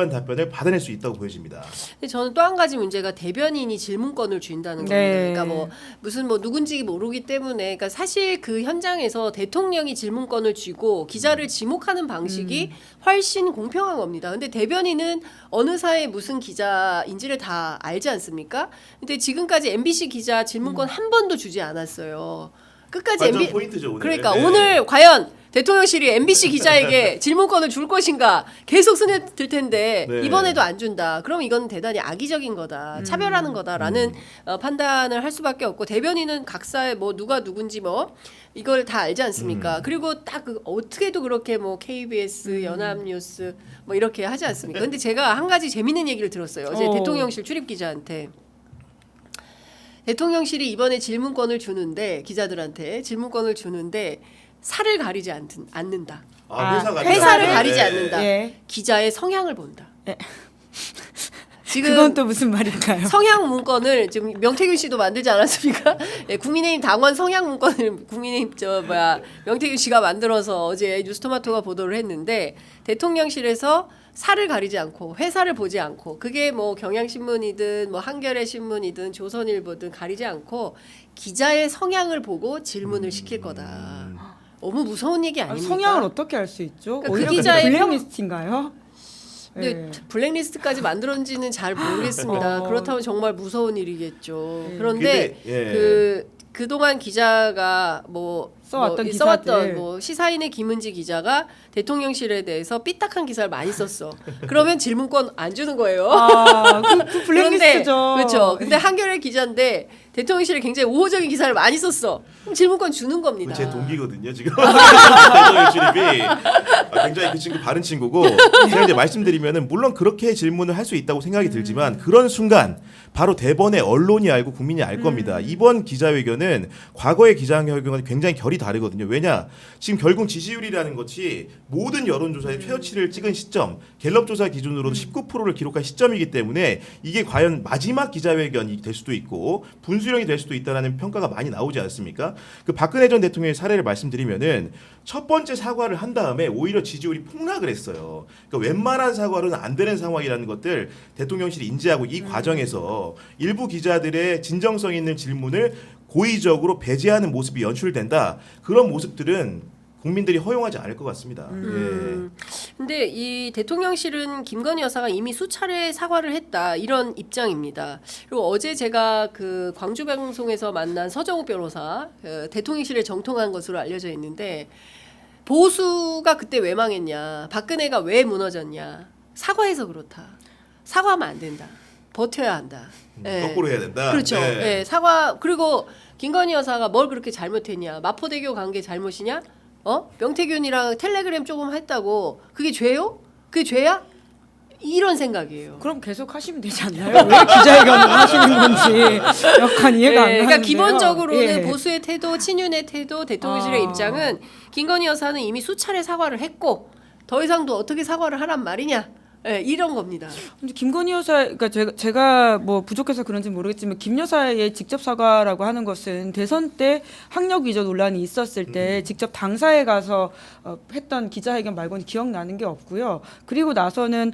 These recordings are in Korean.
답변을 받아낼 수 있다고 보여집니다. 근데 저는 또 한 가지 문제가 대변인이 질문권을 쥔다는 겁니다. 네. 그러니까 뭐 무슨 뭐 누군지 모르기 때문에, 그러니까 사실 그 현장에서 대통령이 질문권을 쥐고 기자를 지목하는 방식이 훨씬 공평한 겁니다. 근데 대변인은 어느 사회 무슨 기자인지를 다 알지 않습니까? 근데 지금까지 MBC 기자 질문권 한 번도 주지 않았어요. 끝까지 완전 포인트죠, 오늘. 그러니까 네. 오늘 과연 대통령실이 MBC 기자에게 질문권을 줄 것인가 계속 스며들 텐데 네. 이번에도 안 준다. 그럼 이건 대단히 악의적인 거다. 차별하는 거다라는 판단을 할 수밖에 없고, 대변인은 각사의 뭐 누가 누군지 뭐 이걸 다 알지 않습니까? 그리고 딱 그 어떻게도 그렇게 뭐 KBS, 연합뉴스 뭐 이렇게 하지 않습니까? 근데 제가 한 가지 재밌는 얘기를 들었어요. 어제 대통령실 출입 기자한테. 대통령실이 이번에 질문권을 주는데, 기자들한테 질문권을 주는데 살을 가리지 않는다. 회사를 가리지 않는다. 예. 기자의 성향을 본다. 예. 지금 그건 또 무슨 말일까요? 성향 문건을 지금 명태균 씨도 만들지 않았습니까? 예, 국민의힘 당원 성향 문건을 국민의힘 명태균 씨가 만들어서 어제 뉴스토마토가 보도를 했는데, 대통령실에서 살을 가리지 않고 회사를 보지 않고, 그게 뭐 경향신문이든 뭐 한겨레 신문이든 조선일보든 가리지 않고 기자의 성향을 보고 질문을 시킬 거다. 너무 무서운 얘기 아닙니까? 성향을 어떻게 알 수 있죠? 그러니까 그 오히려 기자의 블랙리스트인가요? 근데 예. 블랙리스트까지 만들었는지는 잘 모르겠습니다. 그렇다면 정말 무서운 일이겠죠. 예. 그런데 근데, 그동안 기자가 써왔던 써왔던 뭐 시사인의 김은지 기자가 대통령실에 대해서 삐딱한 기사를 많이 썼어. 그러면 질문권 안 주는 거예요. 그 블랙리스트죠. 그렇죠. 근데 한겨레 기자인데 대통령실에 굉장히 우호적인 기사를 많이 썼어. 그럼 질문권 주는 겁니다. 제 동기거든요, 지금. 대통령 출입이 굉장히 그 친구 바른 친구고, 제가 이제 말씀드리면은 물론 그렇게 질문을 할 수 있다고 생각이 들지만, 그런 순간 바로 대번에 언론이 알고 국민이 알 겁니다. 이번 기자회견은 과거의 기자회견과는 굉장히 결이 다르거든요. 왜냐? 지금 결국 지지율이라는 것이 모든 여론조사의 최저치를 찍은 시점, 갤럽 조사 기준으로도 19%를 기록한 시점이기 때문에 이게 과연 마지막 기자회견이 될 수도 있고 분수령이 될 수도 있다는 평가가 많이 나오지 않습니까? 그 박근혜 전 대통령의 사례를 말씀드리면은 첫 번째 사과를 한 다음에 오히려 지지율이 폭락을 했어요. 그러니까 웬만한 사과로는 안 되는 상황이라는 것들 대통령실이 인지하고 이 과정에서 일부 기자들의 진정성 있는 질문을 고의적으로 배제하는 모습이 연출된다. 그런 모습들은 국민들이 허용하지 않을 것 같습니다. 근데 이 대통령실은 김건희 여사가 이미 수차례 사과를 했다, 이런 입장입니다. 그리고 어제 제가 그 광주 방송에서 만난 서정욱 변호사, 대통령실에 정통한 것으로 알려져 있는데, 보수가 그때 왜 망했냐, 박근혜가 왜 무너졌냐, 사과해서 그렇다. 사과하면 안 된다. 버텨야 한다. 예. 거꾸로 해야 된다. 그렇죠. 네. 예, 사과. 그리고 김건희 여사가 뭘 그렇게 잘못했냐? 마포대교 간 게 잘못이냐? 명태균이랑 텔레그램 조금 했다고 그게 죄요? 그게 죄야? 이런 생각이에요. 그럼 계속 하시면 되지 않나요? 왜 기자회견을 하시는 건지 약간 이해가 안 가는데요. 그러니까 기본적으로는 예. 보수의 태도, 친윤의 태도, 대통령실의 입장은 김건희 여사는 이미 수차례 사과를 했고 더 이상도 어떻게 사과를 하란 말이냐? 예, 이런 겁니다. 근데 김건희 여사, 그러니까 제가 뭐 부족해서 그런지 모르겠지만 김 여사의 직접 사과라고 하는 것은 대선 때 학력 위조 논란이 있었을 때 직접 당사에 가서 했던 기자회견 말고는 기억나는 게 없고요. 그리고 나서는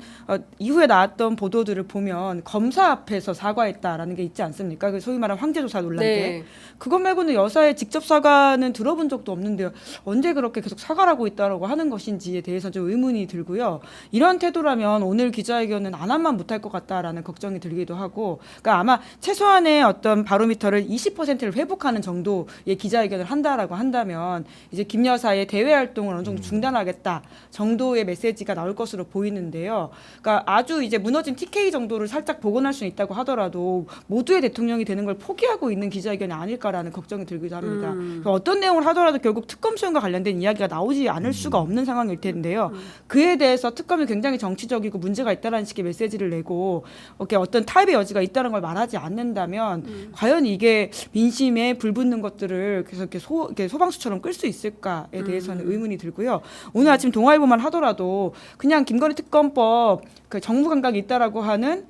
이후에 나왔던 보도들을 보면 검사 앞에서 사과했다라는 게 있지 않습니까? 그 소위 말하는 황제조사 논란 때. 네. 그것 말고는 여사의 직접 사과는 들어본 적도 없는데요. 언제 그렇게 계속 사과를 하고 있다라고 하는 것인지에 대해서 좀 의문이 들고요. 이런 태도라면 오늘 기자회견은 안 한만 못할 것 같다라는 걱정이 들기도 하고, 그러니까 아마 최소한의 어떤 바로미터를 20%를 회복하는 정도의 기자회견을 한다라고 한다면 이제 김 여사의 대외 활동을 어느 정도 중단하겠다 정도의 메시지가 나올 것으로 보이는데요. 그러니까 아주 이제 무너진 TK 정도를 살짝 복원할 수 있다고 하더라도 모두의 대통령이 되는 걸 포기하고 있는 기자회견이 아닐까라는 걱정이 들기도 합니다. 그러니까 어떤 내용을 하더라도 결국 특검 수용과 관련된 이야기가 나오지 않을 수가 없는 상황일 텐데요. 그에 대해서 특검이 굉장히 정치적이고 문제가 있다라는 식의 메시지를 내고 이렇게 어떤 타협의 여지가 있다는 걸 말하지 않는다면 과연 이게 민심에 불붙는 것들을 계속 이렇게 소방수처럼 끌 수 있을까에 대해서는 의문이 들고요. 오늘 아침 동아일보만 하더라도 그냥 김건희 특검법 그 정무 감각이 있다라고 하는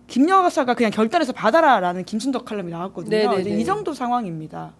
김 여사가 그냥 결단해서 받아라라는 김순덕 칼럼이 나왔거든요. 네네네. 이제 이 정도 상황입니다.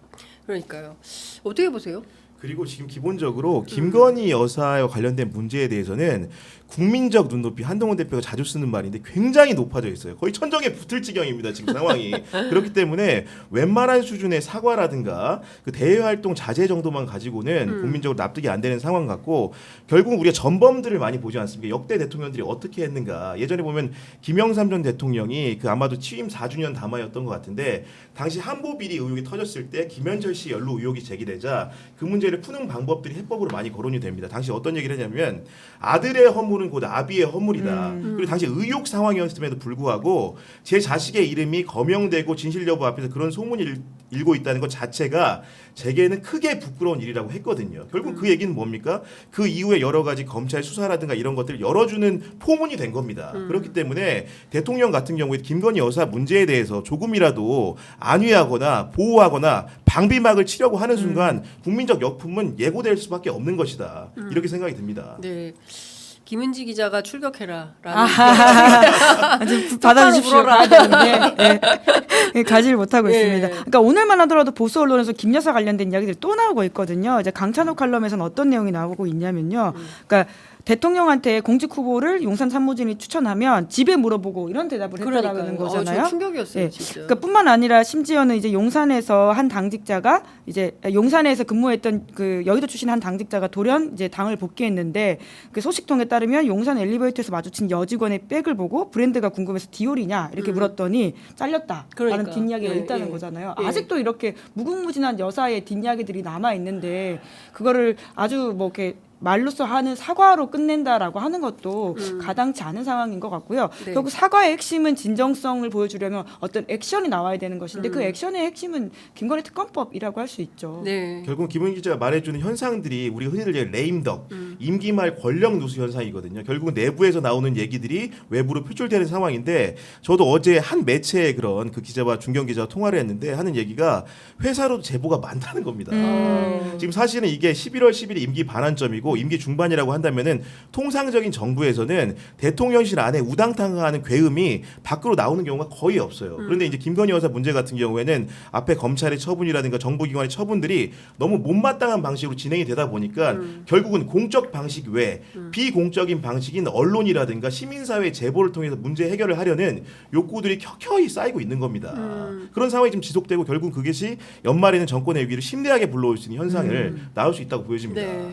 그러니까요. 어떻게 보세요? 그리고 지금 기본적으로 김건희 여사와 관련된 문제에 대해서는 국민적 눈높이 한동훈 대표가 자주 쓰는 말인데 굉장히 높아져 있어요. 거의 천정에 붙을 지경입니다. 지금 상황이. 그렇기 때문에 웬만한 수준의 사과라든가 그 대외 활동 자제 정도만 가지고는 국민적으로 납득이 안 되는 상황 같고 결국 우리가 전범들을 많이 보지 않습니까? 역대 대통령들이 어떻게 했는가. 예전에 보면 김영삼 전 대통령이 그 아마도 취임 4주년 담화였던 것 같은데 당시 한보 비리 의혹이 터졌을 때 김현철 씨 연루 의혹이 제기되자 그 문제를 푸는 방법들이 해법으로 많이 거론이 됩니다. 당시 어떤 얘기를 했냐면 아들의 허물은 곧 아비의 허물이다. 그리고 당시 의혹 상황이었음에도 불구하고 제 자식의 이름이 거명되고 진실 여부 앞에서 그런 소문이 일고 있다는 것 자체가 제게는 크게 부끄러운 일이라고 했거든요. 결국 그 얘기는 뭡니까? 그 이후에 여러 가지 검찰 수사라든가 이런 것들을 열어주는 포문이 된 겁니다. 그렇기 때문에 대통령 같은 경우에 김건희 여사 문제에 대해서 조금이라도 안위하거나 보호하거나 방비막을 치려고 하는 순간 국민적 역풍은 예고될 수밖에 없는 것이다. 이렇게 생각이 듭니다. 네. 김은지 기자가 출격해라라는 좀 받아주십시오. 가야 되는데 네, 가지를 못하고 예. 있습니다. 그러니까 오늘만 하더라도 보수 언론에서 김 여사 관련된 이야기들이 또 나오고 있거든요. 이제 강찬호 칼럼에서는 어떤 내용이 나오고 있냐면요. 그러니까 대통령한테 공직 후보를 용산 참모진이 추천하면 집에 물어보고 이런 대답을 했다라는 거잖아요. 저 충격이었어요, 예. 진짜. 그러니까 뿐만 아니라 심지어는 이제 용산에서 한 당직자가 이제 용산에서 근무했던 그 여의도 출신 한 당직자가 돌연 이제 당을 복귀했는데 그 소식통에 따르면 용산 엘리베이터에서 마주친 여직원의 백을 보고 브랜드가 궁금해서 디올이냐 이렇게 물었더니 잘렸다라는 그러니까. 뒷이야기가 예, 있다는 예. 거잖아요. 예. 아직도 이렇게 무궁무진한 여사의 뒷이야기들이 남아 있는데 그거를 아주 뭐 이렇게 말로써 하는 사과로 끝낸다라고 하는 것도 가당치 않은 상황인 것 같고요. 네. 결국 사과의 핵심은 진정성을 보여주려면 어떤 액션이 나와야 되는 것인데 그 액션의 핵심은 김건희 특검법이라고 할 수 있죠. 네. 결국 김은 기자가 말해주는 현상들이 우리 흔히들 얘기하는 레임덕, 임기 말 권력 누수 현상이거든요. 결국은 내부에서 나오는 얘기들이 외부로 표출되는 상황인데 저도 어제 한 매체의 그런 그 기자와 중견 기자와 통화를 했는데 하는 얘기가 회사로도 제보가 많다는 겁니다. 지금 사실은 이게 11월 10일 임기 반환점이고 임기 중반이라고 한다면은 통상적인 정부에서는 대통령실 안에 우당탕하는 괴음이 밖으로 나오는 경우가 거의 없어요. 그런데 이제 김건희 여사 문제 같은 경우에는 앞에 검찰의 처분이라든가 정부기관의 처분들이 너무 못마땅한 방식으로 진행이 되다 보니까 결국은 공적 방식 외에 비공적인 방식인 언론이라든가 시민사회 제보를 통해서 문제 해결을 하려는 욕구들이 켜켜이 쌓이고 있는 겁니다. 그런 상황이 좀 지속되고 결국 그것이 연말에는 정권의 위기를 심대하게 불러올 수 있는 현상을 낳을 수 있다고 보여집니다. 네.